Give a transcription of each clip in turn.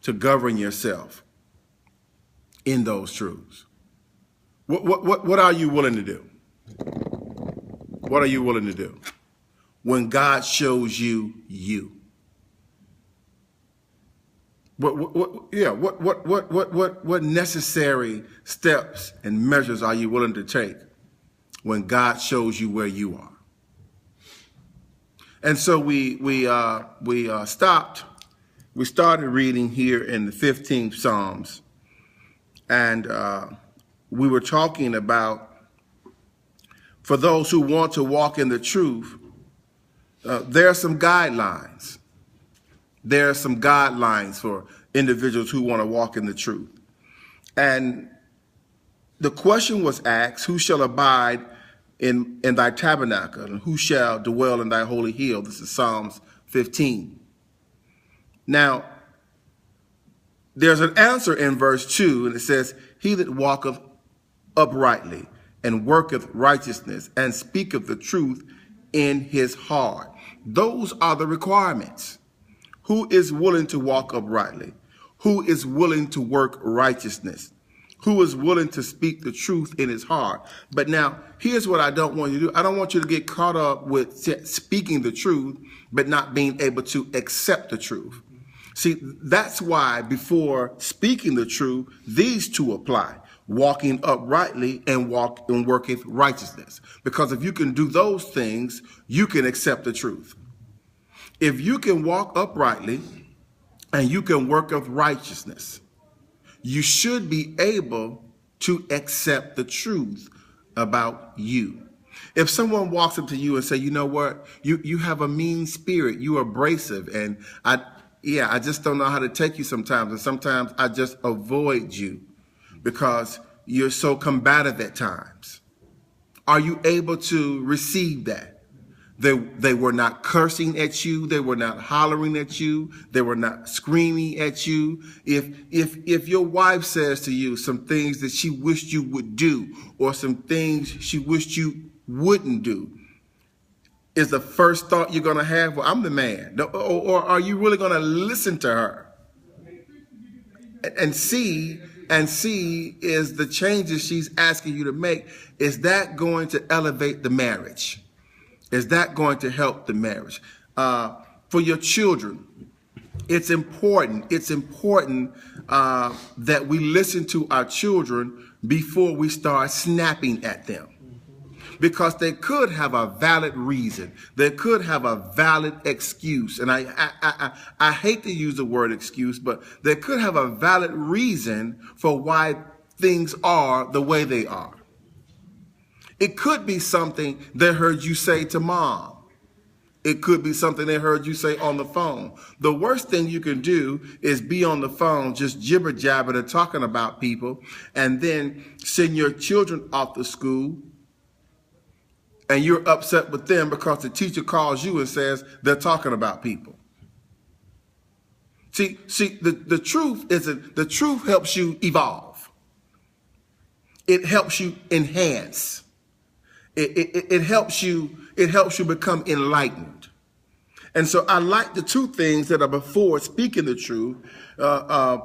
to govern yourself in those truths? What are you willing to do? What are you willing to do when God shows you you? What necessary steps and measures are you willing to take when God shows you where you are? And so we started reading here in the 15th Psalms, and we were talking about, for those who want to walk in the truth, there are some guidelines. There are some guidelines for individuals who want to walk in the truth. And the question was asked, who shall abide in thy tabernacle, and who shall dwell in thy holy hill? This is Psalms 15. Now, there's an answer in verse 2, and it says, he that walketh uprightly and worketh righteousness and speaketh the truth in his heart. Those are the requirements. Who is willing to walk uprightly? Who is willing to work righteousness? Who is willing to speak the truth in his heart? But now, here's what I don't want you to do. I don't want you to get caught up with speaking the truth, but not being able to accept the truth. See, that's why before speaking the truth, these two apply: walking uprightly and working righteousness. Because if you can do those things, you can accept the truth. If you can walk uprightly and you can work of righteousness, you should be able to accept the truth about you. If someone walks up to you and say, you know what, you have a mean spirit, you're abrasive, and I just don't know how to take you sometimes, and sometimes I just avoid you because you're so combative at times. Are you able to receive that? They were not cursing at you. They were not hollering at you. They were not screaming at you. If your wife says to you some things that she wished you would do, or some things she wished you wouldn't do, is the first thought you're going to have, well, I'm the man? Or are you really going to listen to her and see is the changes she's asking you to make, is that going to elevate the marriage? Is that going to help the marriage? For your children, it's important that we listen to our children before we start snapping at them. Because they could have a valid reason. They could have a valid excuse. And I hate to use the word excuse, but they could have a valid reason for why things are the way they are. It could be something they heard you say to mom. It could be something they heard you say on the phone. The worst thing you can do is be on the phone just jibber jabbering and talking about people, and then send your children off to school, and you're upset with them because the teacher calls you and says they're talking about people. See, the truth helps you evolve. It helps you enhance. It helps you become enlightened. And so I like the two things that are before speaking the truth.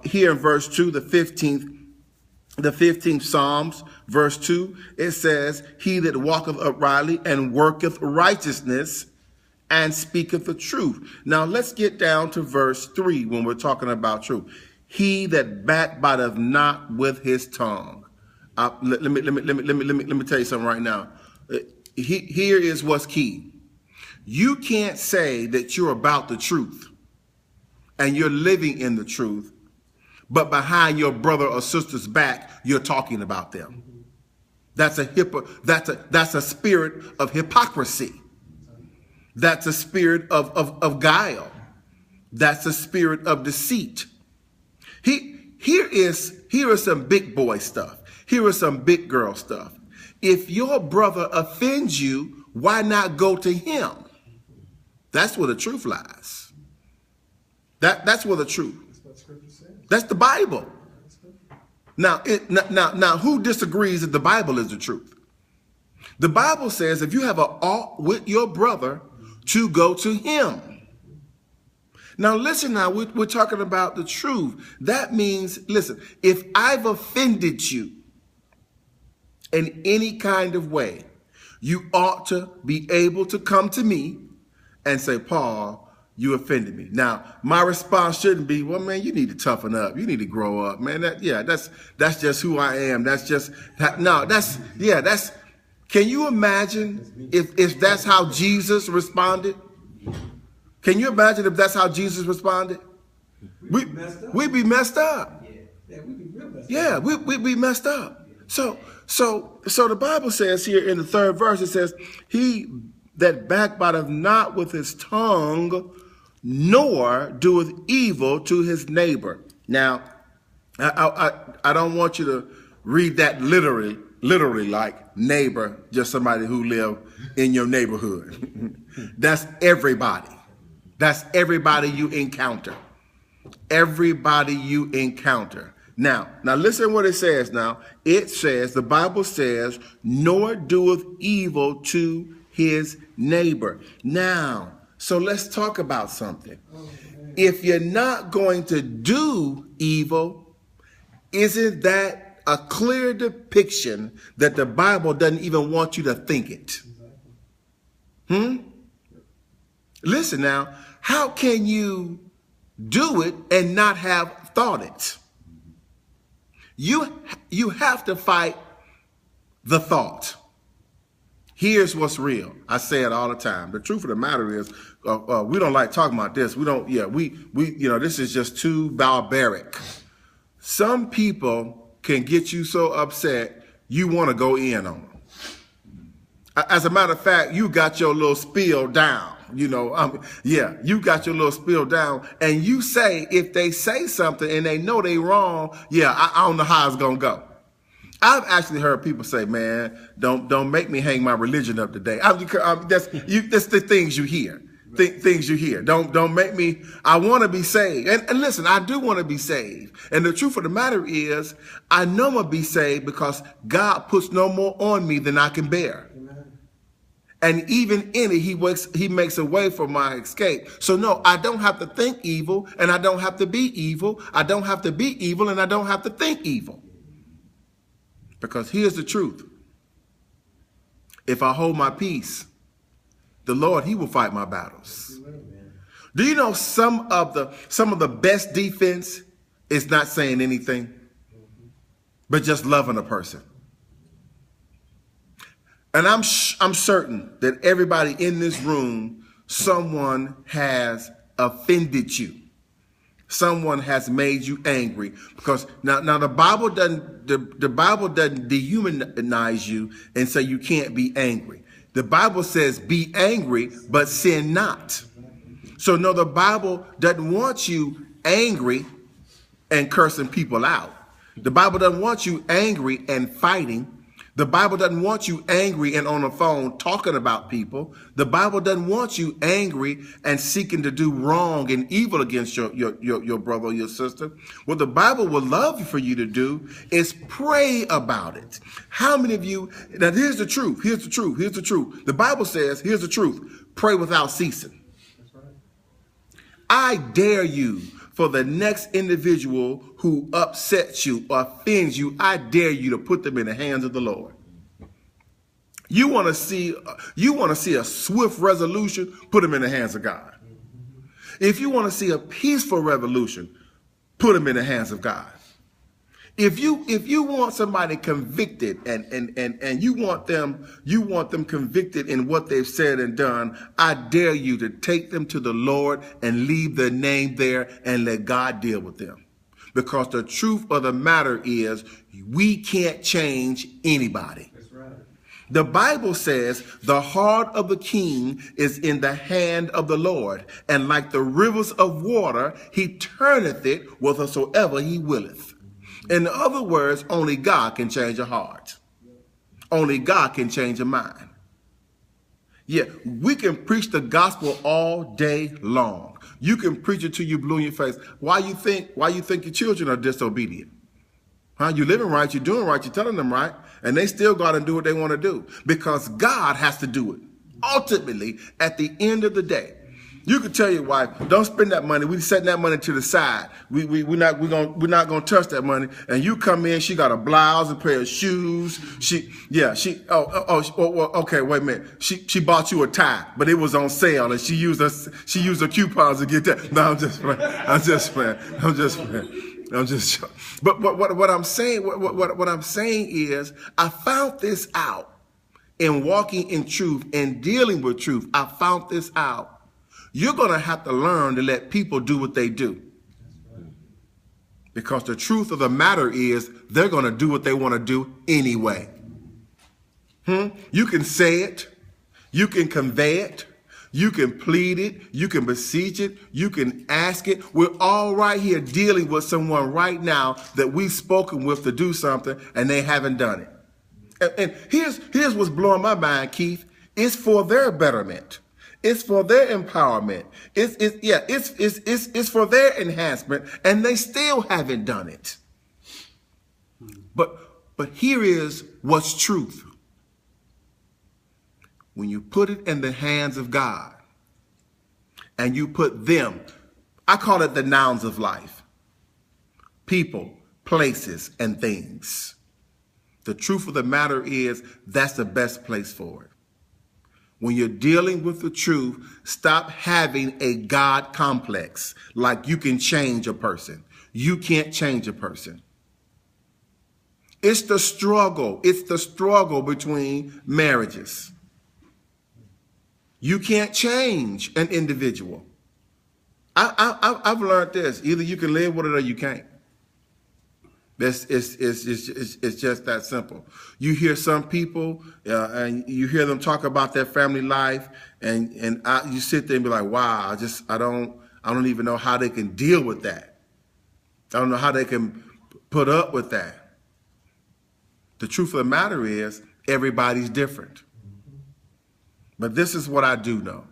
Here in verse 2, the 15th Psalms, verse 2, it says, he that walketh uprightly and worketh righteousness and speaketh the truth. Now let's get down to verse 3 when we're talking about truth. He that backbiteth not with his tongue. Let me tell you something right now. Here is what's key. You can't say that you're about the truth and you're living in the truth, but behind your brother or sister's back, you're talking about them. That's a spirit of hypocrisy. That's a spirit of guile. That's a spirit of deceit. Here is some big boy stuff. Here is some big girl stuff. If your brother offends you, why not go to him? That's where the truth lies. That's where the truth. That's the Bible. Now, who disagrees that the Bible is the truth? The Bible says if you have an ought with your brother, to go to him. Now, listen now, we're talking about the truth. That means, listen, if I've offended you in any kind of way, you ought to be able to come to me and say, Paul, you offended me. Now, my response shouldn't be, well, man, you need to toughen up. You need to grow up, man. That's just who I am. That's just, can you imagine if that's how Jesus responded? Can you imagine if that's how Jesus responded? We'd be messed up. Yeah, we'd be messed up. So the Bible says here in the 3rd verse, it says, he that backbiteth not with his tongue, nor doeth evil to his neighbor. Now, I don't want you to read that literally like neighbor, just somebody who live in your neighborhood. That's everybody. That's everybody you encounter. Everybody you encounter. Now listen what it says now. It says, the Bible says, nor doeth evil to his neighbor. Now, so let's talk about something. If you're not going to do evil, isn't that a clear depiction that the Bible doesn't even want you to think it? Listen now, how can you do it and not have thought it? You have to fight the thought. Here's what's real. I say it all the time. The truth of the matter is, we don't like talking about this. We don't. Yeah, this is just too barbaric. Some people can get you so upset you want to go in on them. As a matter of fact, you got your little spiel down. You got your little spiel down, and you say, if they say something and they know they wrong, I don't know how it's gonna go. I've actually heard people say, man, don't make me hang my religion up today. That's the things you hear. Things you hear. Don't make me, I want to be saved. And listen, I do want to be saved. And the truth of the matter is, I know I'm going to be saved because God puts no more on me than I can bear. Amen. And even in it, he makes a way for my escape. So no, I don't have to think evil, and I don't have to be evil. I don't have to be evil, and I don't have to think evil. Because here's the truth. If I hold my peace, the Lord, he will fight my battles. Do you know some of the best defense is not saying anything, but just loving a person? And I'm certain that everybody in this room, someone has offended you. Someone has made you angry, because now the Bible doesn't dehumanize you and say you can't be angry. The Bible says be angry, but sin not. So no, the Bible doesn't want you angry and cursing people out. The Bible doesn't want you angry and fighting. The Bible doesn't want you angry and on the phone talking about people. The Bible doesn't want you angry and seeking to do wrong and evil against your brother or your sister. What the Bible would love for you to do is pray about it. How many of you, now here's the truth, here's the truth, here's the truth. The Bible says, here's the truth, pray without ceasing. That's right. I dare you, for the next individual who upsets you or offends you, I dare you to put them in the hands of the Lord. You want to see a swift resolution, put them in the hands of God. If you want to see a peaceful revolution, put them in the hands of God. If you want somebody convicted and you want them convicted in what they've said and done, I dare you to take them to the Lord and leave their name there and let God deal with them. Because the truth of the matter is, we can't change anybody. That's right. The Bible says the heart of the king is in the hand of the Lord, and like the rivers of water, he turneth it whithersoever he willeth. In other words, only God can change a heart. Only God can change a mind. Yeah, we can preach the gospel all day long. You can preach it till you blue in your face. Why you think your children are disobedient? Huh? You're living right, you're doing right, you're telling them right, and they still got to do what they want to do because God has to do it. Ultimately, at the end of the day, You could tell your wife, don't spend that money. We setting that money to the side. We're not gonna touch that money. And you come in, she got a blouse, a pair of shoes. Okay, wait a minute. She bought you a tie, but it was on sale, and she used her coupons to get that. No, I'm just playing. But what I'm saying is, I found this out in walking in truth and dealing with truth. I found this out. You're going to have to learn to let people do what they do. Because the truth of the matter is they're going to do what they want to do anyway. You can say it. You can convey it. You can plead it. You can beseech it. You can ask it. We're all right here dealing with someone right now that we've spoken with to do something and they haven't done it. And here's what's blowing my mind, Keith. It's for their betterment. It's for their empowerment. It's for their enhancement, and they still haven't done it. But here is what's truth. When you put it in the hands of God, and you put them, I call it the nouns of life. People, places, and things. The truth of the matter is that's the best place for it. When you're dealing with the truth, stop having a God complex, like you can change a person. You can't change a person. It's the struggle. It's the struggle between marriages. You can't change an individual. I've learned this. Either you can live with it or you can't. It's just that simple. You hear some people and you hear them talk about their family life, and you sit there and be like, wow, I don't even know how they can deal with that. I don't know how they can put up with that. The truth of the matter is everybody's different. But this is what I do know.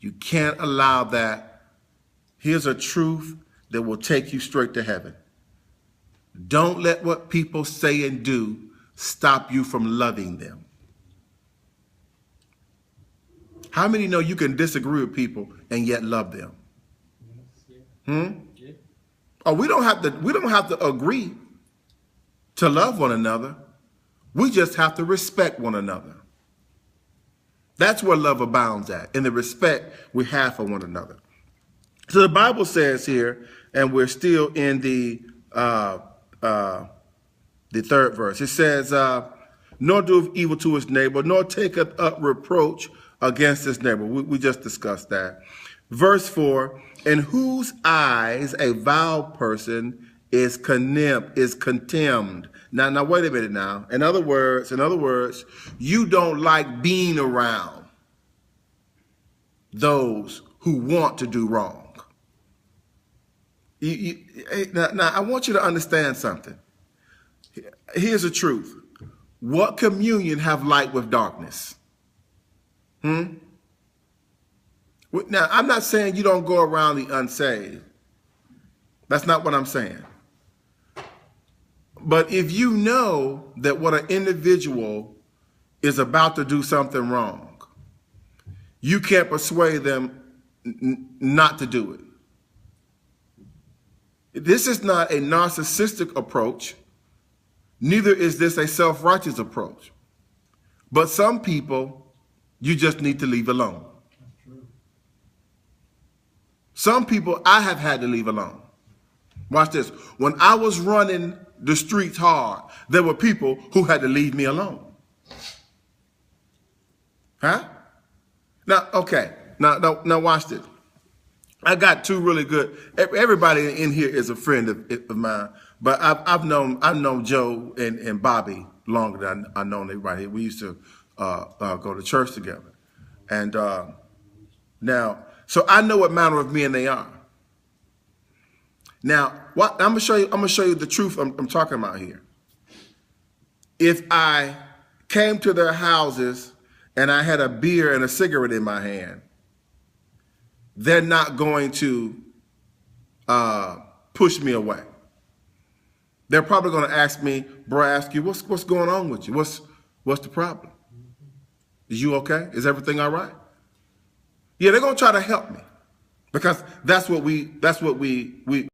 You can't allow that. Here's a truth that will take you straight to heaven. Don't let what people say and do stop you from loving them. How many know you can disagree with people and yet love them? Oh, we don't have to agree to love one another. We just have to respect one another. That's where love abounds at, in the respect we have for one another. So the Bible says here, and we're still in the third verse. It says, nor do evil to his neighbor, nor taketh up reproach against his neighbor. We just discussed that. Verse 4, in whose eyes a vile person is contemned. Now wait a minute now. In other words, you don't like being around those who want to do wrong. Now, I want you to understand something. Here's the truth. What communion have light with darkness? Now, I'm not saying you don't go around the unsaved. That's not what I'm saying. But if you know that what an individual is about to do something wrong, you can't persuade them not to do it. This is not a narcissistic approach. Neither is this a self-righteous approach. But some people, you just need to leave alone. Some people I have had to leave alone. Watch this. When I was running the streets hard, there were people who had to leave me alone. Huh? Now, okay. Now watch this. I got two really good. Everybody in here is a friend of mine, but I've known Joe and Bobby longer than I've known everybody. We used to go to church together, and now, so I know what manner of men they are. Now, what I'm gonna show you the truth I'm talking about here. If I came to their houses and I had a beer and a cigarette in my hand, they're not going to push me away. They're probably going to ask me, bro, Askew, what's going on with you? What's the problem? Is you okay? Is everything all right? Yeah, they're gonna try to help me because that's what we